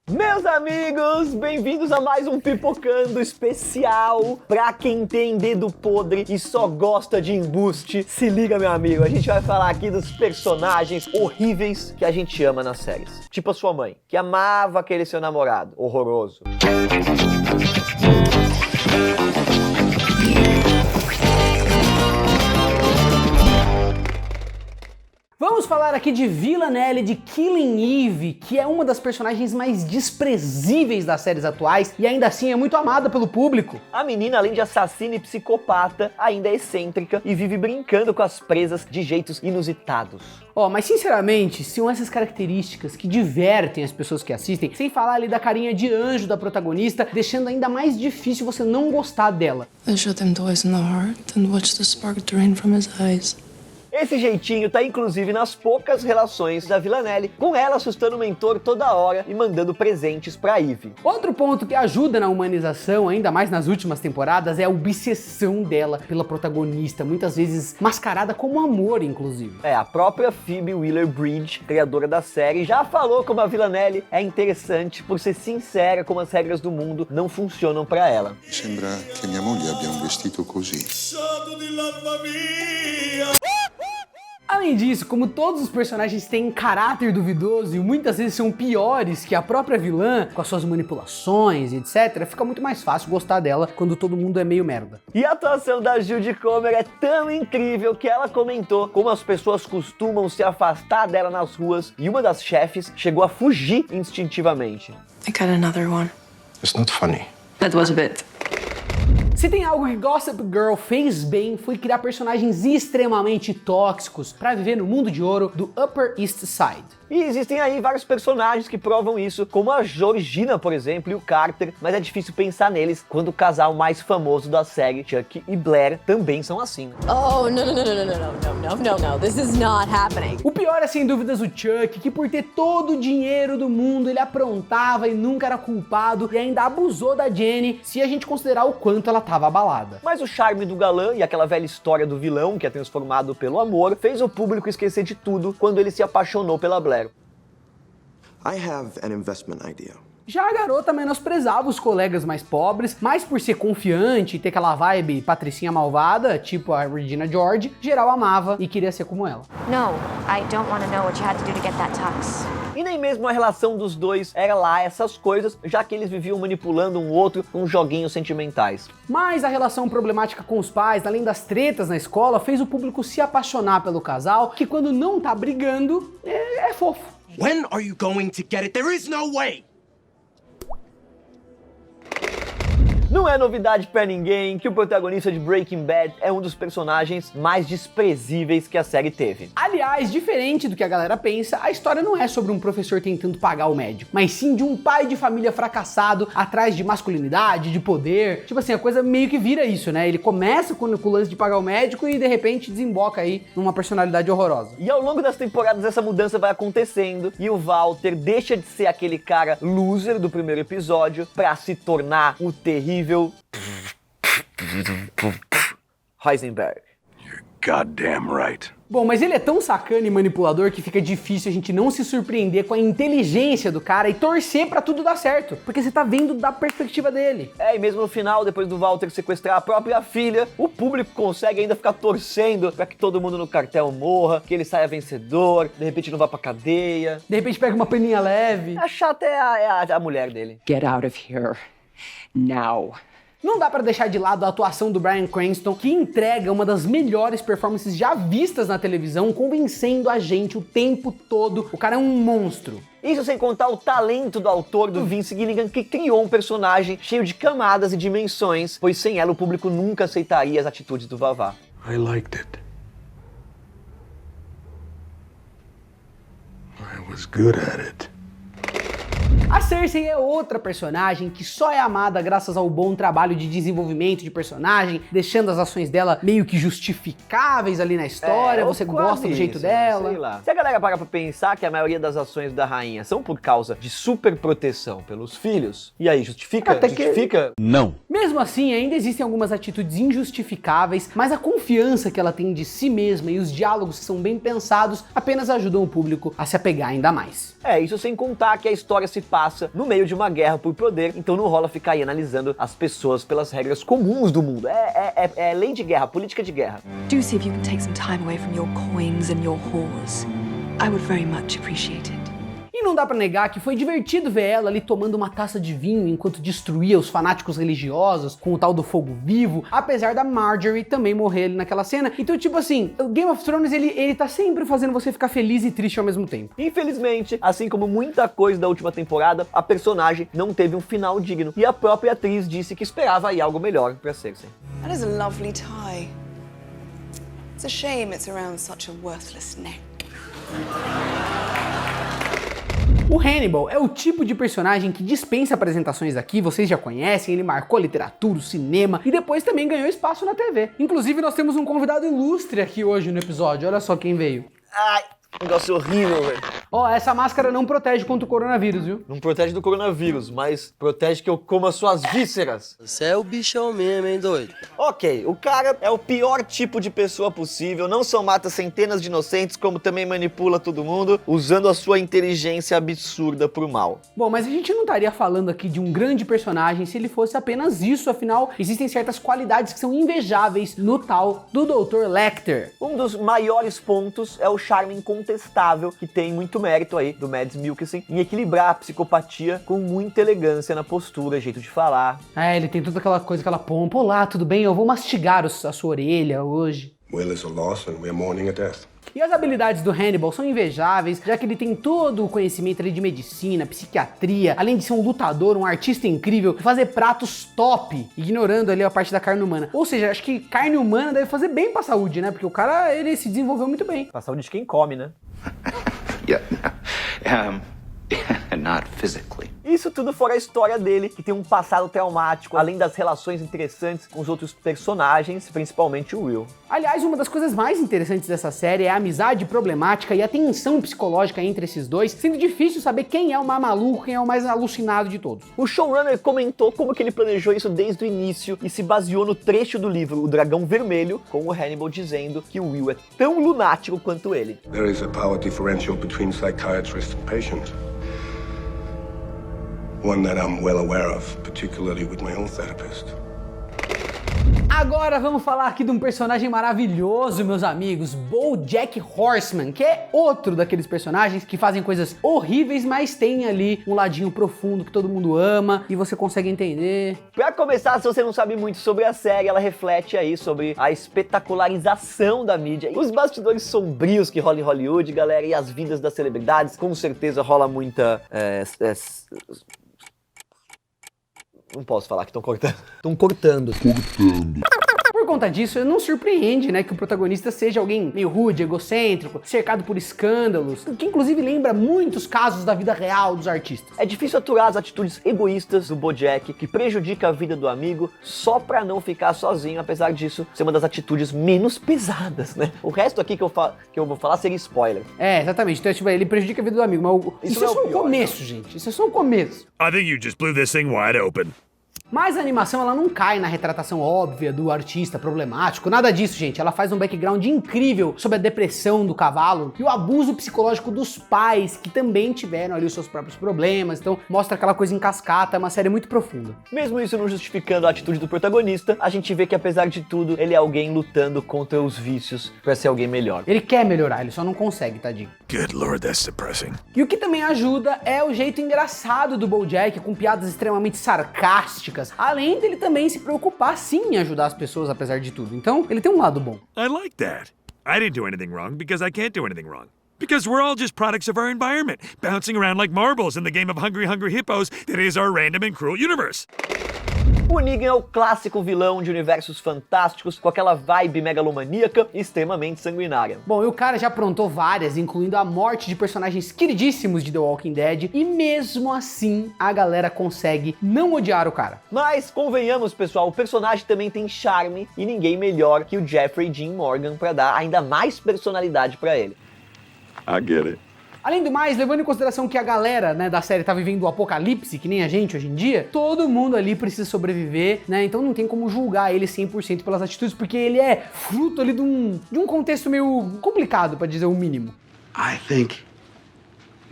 Meus amigos, bem-vindos a mais um Pipocando especial pra quem tem dedo podre e só gosta de embuste. Se liga, meu amigo, a gente vai falar aqui dos personagens horríveis que a gente ama nas séries. Tipo a sua mãe, que amava aquele seu namorado horroroso. Vamos falar aqui de Villanelle de Killing Eve, que é uma das personagens mais desprezíveis das séries atuais e ainda assim é muito amada pelo público. A menina, além de assassina e psicopata, ainda é excêntrica e vive brincando com as presas de jeitos inusitados. Mas sinceramente, são essas características que divertem as pessoas que assistem, sem falar ali da carinha de anjo da protagonista, deixando ainda mais difícil você não gostar dela. I shot him twice in the heart and watched the spark drain from his eyes. Esse jeitinho tá inclusive nas poucas relações da Villanelle, com ela assustando o mentor toda hora e mandando presentes pra Eve. Outro ponto que ajuda na humanização, ainda mais nas últimas temporadas, é a obsessão dela pela protagonista, muitas vezes mascarada como amor, inclusive. A própria Phoebe Waller-Bridge, criadora da série, já falou como a Villanelle é interessante por ser sincera como as regras do mundo não funcionam pra ela. Sembra che mia moglie abbia un vestito così. Além disso, como todos os personagens têm caráter duvidoso e muitas vezes são piores que a própria vilã, com as suas manipulações e etc, fica muito mais fácil gostar dela quando todo mundo é meio merda. E a atuação da Jodie Comer é tão incrível que ela comentou como as pessoas costumam se afastar dela nas ruas e uma das chefes chegou a fugir instintivamente. I got another one. It's not funny. That was a bit. Se tem algo que Gossip Girl fez bem, foi criar personagens extremamente tóxicos para viver no mundo de ouro do Upper East Side. E existem aí vários personagens que provam isso, como a Georgina, por exemplo, e o Carter, mas é difícil pensar neles quando o casal mais famoso da série, Chuck e Blair, também são assim. Oh, no, this is not happening. O pior é sem dúvidas o Chuck, que por ter todo o dinheiro do mundo, ele aprontava e nunca era culpado e ainda abusou da Jenny, se a gente considerar o quanto ela tava abalada. Mas o charme do galã e aquela velha história do vilão, que é transformado pelo amor, fez o público esquecer de tudo quando ele se apaixonou pela Blair. I have an investment idea. Já a garota menosprezava os colegas mais pobres, mas por ser confiante e ter aquela vibe patricinha malvada, tipo a Regina George, geral amava e queria ser como ela. No, I don't want to know what you had to do to get that tux. E nem mesmo a relação dos dois era lá essas coisas, já que eles viviam manipulando um outro com joguinhos sentimentais. Mas a relação problemática com os pais, além das tretas na escola, fez o público se apaixonar pelo casal, que quando não tá brigando, é fofo. When are you going to get it? There is no way! Não é novidade pra ninguém que o protagonista de Breaking Bad é um dos personagens mais desprezíveis que a série teve. Aliás, diferente do que a galera pensa, a história não é sobre um professor tentando pagar o médico, mas sim de um pai de família fracassado atrás de masculinidade, de poder. Tipo assim, a coisa meio que vira isso, né? Ele começa com o lance de pagar o médico e de repente desemboca aí numa personalidade horrorosa. E ao longo das temporadas essa mudança vai acontecendo e o Walter deixa de ser aquele cara loser do primeiro episódio pra se tornar o terrível Heisenberg. You're goddamn right. Bom, mas ele é tão sacana e manipulador que fica difícil a gente não se surpreender com a inteligência do cara e torcer pra tudo dar certo, porque você tá vendo da perspectiva dele. E mesmo no final, depois do Walter sequestrar a própria filha, o público consegue ainda ficar torcendo pra que todo mundo no cartel morra, que ele saia vencedor, de repente não vá pra cadeia. De repente pega uma peninha leve. A chata é a mulher dele. Get out of here. Now. Não dá pra deixar de lado a atuação do Bryan Cranston, que entrega uma das melhores performances já vistas na televisão, convencendo a gente o tempo todo. O cara é um monstro. Isso sem contar o talento do autor, do Vince Gilligan, que criou um personagem cheio de camadas e dimensões, pois sem ela o público nunca aceitaria as atitudes do Vavá. I liked it. I was good at it. A Cersei é outra personagem que só é amada graças ao bom trabalho de desenvolvimento de personagem, deixando as ações dela meio que justificáveis ali na história, você gosta do jeito dela. Sei lá. Se a galera parar pra pensar que a maioria das ações da rainha são por causa de super proteção pelos filhos, e aí justifica? Até justifica? Não. Mesmo assim, ainda existem algumas atitudes injustificáveis, mas a confiança que ela tem de si mesma e os diálogos que são bem pensados apenas ajudam o público a se apegar ainda mais. Isso sem contar que a história se passa raça no meio de uma guerra por poder, então não rola ficar aí analisando as pessoas pelas regras comuns do mundo. É lei de guerra, política de guerra. Do see if you can take some time away from your coins and your whores. I would very much appreciate it. E não dá pra negar que foi divertido ver ela ali tomando uma taça de vinho enquanto destruía os fanáticos religiosos com o tal do fogo vivo, apesar da Marjorie também morrer ali naquela cena. Então, tipo assim, o Game of Thrones, ele tá sempre fazendo você ficar feliz e triste ao mesmo tempo. Infelizmente, assim como muita coisa da última temporada, a personagem não teve um final digno, e a própria atriz disse que esperava aí algo melhor pra Cersei. That is a lovely tie. It's a shame it's around such a worthless neck. O Hannibal é o tipo de personagem que dispensa apresentações aqui, vocês já conhecem, ele marcou a literatura, o cinema e depois também ganhou espaço na TV. Inclusive nós temos um convidado ilustre aqui hoje no episódio, olha só quem veio. Ai, negócio horrível, velho. Ó, essa máscara não protege contra o coronavírus, viu? Não protege do coronavírus, mas protege que eu coma suas vísceras. Você é o bichão mesmo, hein, doido? Ok, o cara é o pior tipo de pessoa possível, não só mata centenas de inocentes, como também manipula todo mundo, usando a sua inteligência absurda pro mal. Bom, mas a gente não estaria falando aqui de um grande personagem se ele fosse apenas isso, afinal, existem certas qualidades que são invejáveis no tal do Dr. Lecter. Um dos maiores pontos é o charme incontestável, que tem muito mérito aí do Mads Mikkelsen em equilibrar a psicopatia com muita elegância na postura, jeito de falar. É, ele tem toda aquela coisa, aquela pompa. Olá, tudo bem? Eu vou mastigar a sua orelha hoje. Will is a loss and we're mourning a death. E as habilidades do Hannibal são invejáveis, já que ele tem todo o conhecimento ali de medicina, psiquiatria, além de ser um lutador, um artista incrível, fazer pratos top, ignorando ali a parte da carne humana. Ou seja, acho que carne humana deve fazer bem pra saúde, né? Porque o cara, ele se desenvolveu muito bem. Pra saúde de quem come, né? Not physically. Isso tudo fora a história dele, que tem um passado traumático, além das relações interessantes com os outros personagens, principalmente o Will. Aliás, uma das coisas mais interessantes dessa série é a amizade problemática e a tensão psicológica entre esses dois, sendo difícil saber quem é o mais maluco, quem é o mais alucinado de todos. O showrunner comentou como que ele planejou isso desde o início e se baseou no trecho do livro O Dragão Vermelho, com o Hannibal dizendo que o Will é tão lunático quanto ele. There is a power differential between psychiatrist and patient. One that I'm well aware of, particularly with my own therapist. Agora vamos falar aqui de um personagem maravilhoso, meus amigos, BoJack Horseman, que é outro daqueles personagens que fazem coisas horríveis, mas tem ali um ladinho profundo que todo mundo ama e você consegue entender. Pra começar, se você não sabe muito sobre a série, ela reflete aí sobre a espetacularização da mídia, os bastidores sombrios que rolam em Hollywood, galera, e as vidas das celebridades. Com certeza rola muita... Não posso falar que estão cortando. Estão cortando. Por conta disso, não surpreende, né, que o protagonista seja alguém meio rude, egocêntrico, cercado por escândalos, que inclusive lembra muitos casos da vida real dos artistas. É difícil aturar as atitudes egoístas do BoJack, que prejudica a vida do amigo só pra não ficar sozinho, apesar disso ser uma das atitudes menos pesadas, né? O resto aqui que eu vou falar seria spoiler. É, exatamente. Então, tipo, ele prejudica a vida do amigo, mas isso é só o começo, gente. Isso é só o começo. I think you just blew this thing wide open. Mas a animação, ela não cai na retratação óbvia do artista problemático, nada disso, gente. Ela faz um background incrível sobre a depressão do cavalo e o abuso psicológico dos pais, que também tiveram ali os seus próprios problemas. Então mostra aquela coisa em cascata, é uma série muito profunda. Mesmo isso não justificando a atitude do protagonista, a gente vê que apesar de tudo, ele é alguém lutando contra os vícios pra ser alguém melhor. Ele quer melhorar, ele só não consegue, tadinho. Good lord, that's depressing. E o que também ajuda é o jeito engraçado do BoJack, com piadas extremamente sarcásticas, além dele também se preocupar sim em ajudar as pessoas apesar de tudo. Então, ele tem um lado bom. I like that. I didn't do anything wrong because I can't do anything wrong. Because we're all just products of our environment, bouncing around like marbles in the game of Hungry Hungry Hippos that is our random and cruel universe. O Negan é o clássico vilão de universos fantásticos, com aquela vibe megalomaníaca e extremamente sanguinária. Bom, e o cara já aprontou várias, incluindo a morte de personagens queridíssimos de The Walking Dead, e mesmo assim a galera consegue não odiar o cara. Mas, convenhamos pessoal, o personagem também tem charme e ninguém melhor que o Jeffrey Dean Morgan para dar ainda mais personalidade para ele. I get it. Além do mais, levando em consideração que a galera, né, da série tá vivendo o apocalipse, que nem a gente hoje em dia, todo mundo ali precisa sobreviver, né, então não tem como julgar ele 100% pelas atitudes, porque ele é fruto ali de um contexto meio complicado, pra dizer o mínimo. I think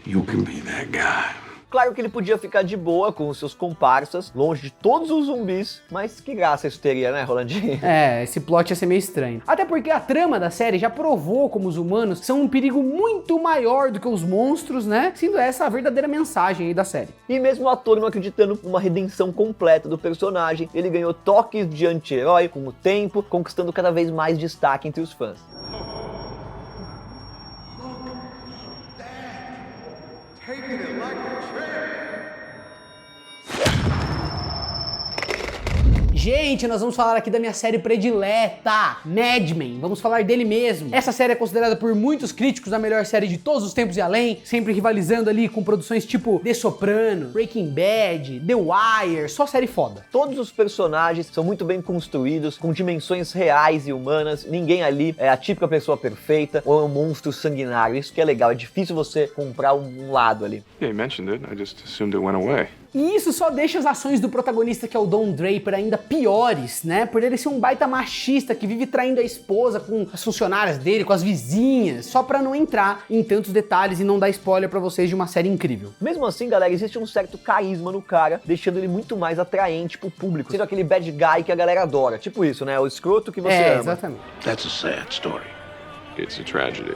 you can be that guy. Claro que ele podia ficar de boa com os seus comparsas, longe de todos os zumbis, mas que graça isso teria, né, Rolandinho? É, esse plot ia ser meio estranho. Até porque a trama da série já provou como os humanos são um perigo muito maior do que os monstros, né? Sendo essa a verdadeira mensagem aí da série. E mesmo o ator não acreditando numa redenção completa do personagem, ele ganhou toques de anti-herói com o tempo, conquistando cada vez mais destaque entre os fãs. Gente, nós vamos falar aqui da minha série predileta, Mad Men. Vamos falar dele mesmo. Essa série é considerada por muitos críticos a melhor série de todos os tempos e além, sempre rivalizando ali com produções tipo The Sopranos, Breaking Bad, The Wire, só série foda. Todos os personagens são muito bem construídos, com dimensões reais e humanas, ninguém ali é a típica pessoa perfeita ou é um monstro sanguinário, isso que é legal, é difícil você comprar um lado ali. Yeah, you mentioned it. I just assumed it went away. E isso só deixa as ações do protagonista, que é o Don Draper, ainda piores, né? Por ele ser um baita machista que vive traindo a esposa com as funcionárias dele, com as vizinhas, só pra não entrar em tantos detalhes e não dar spoiler pra vocês de uma série incrível. Mesmo assim, galera, existe um certo carisma no cara, deixando ele muito mais atraente pro público, sendo aquele bad guy que a galera adora. Tipo isso, né? O escroto que você ama. Exatamente. That's a sad story. It's a tragedy.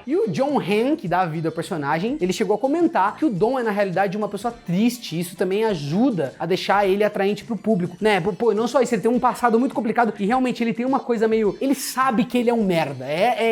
E o John Hamm, que dá vida ao personagem, ele chegou a comentar que o Dom é na realidade uma pessoa triste, e isso também ajuda a deixar ele atraente pro público, né? Pô, não só isso, ele tem um passado muito complicado e realmente ele tem uma coisa meio... Ele sabe que ele é um merda,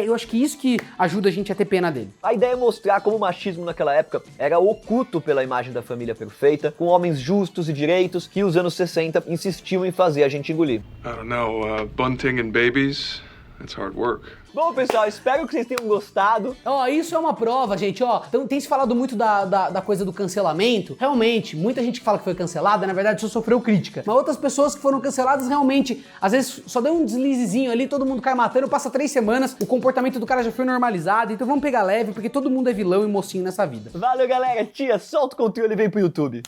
eu acho que isso que ajuda a gente a ter pena dele. A ideia é mostrar como o machismo naquela época era oculto pela imagem da família perfeita, com homens justos e direitos que os anos 60 insistiam em fazer a gente engolir. I don't know, bunting and babies, that's hard work. Bom, pessoal, espero que vocês tenham gostado. Ó, isso é uma prova, gente, ó. Então, tem se falado muito da coisa do cancelamento. Realmente, muita gente que fala que foi cancelada, na verdade, só sofreu crítica. Mas outras pessoas que foram canceladas, realmente, às vezes, só deu um deslizezinho ali, todo mundo cai matando, passa 3 semanas, o comportamento do cara já foi normalizado. Então, vamos pegar leve, porque todo mundo é vilão e mocinho nessa vida. Valeu, galera. Tia, solta o controle e vem pro YouTube.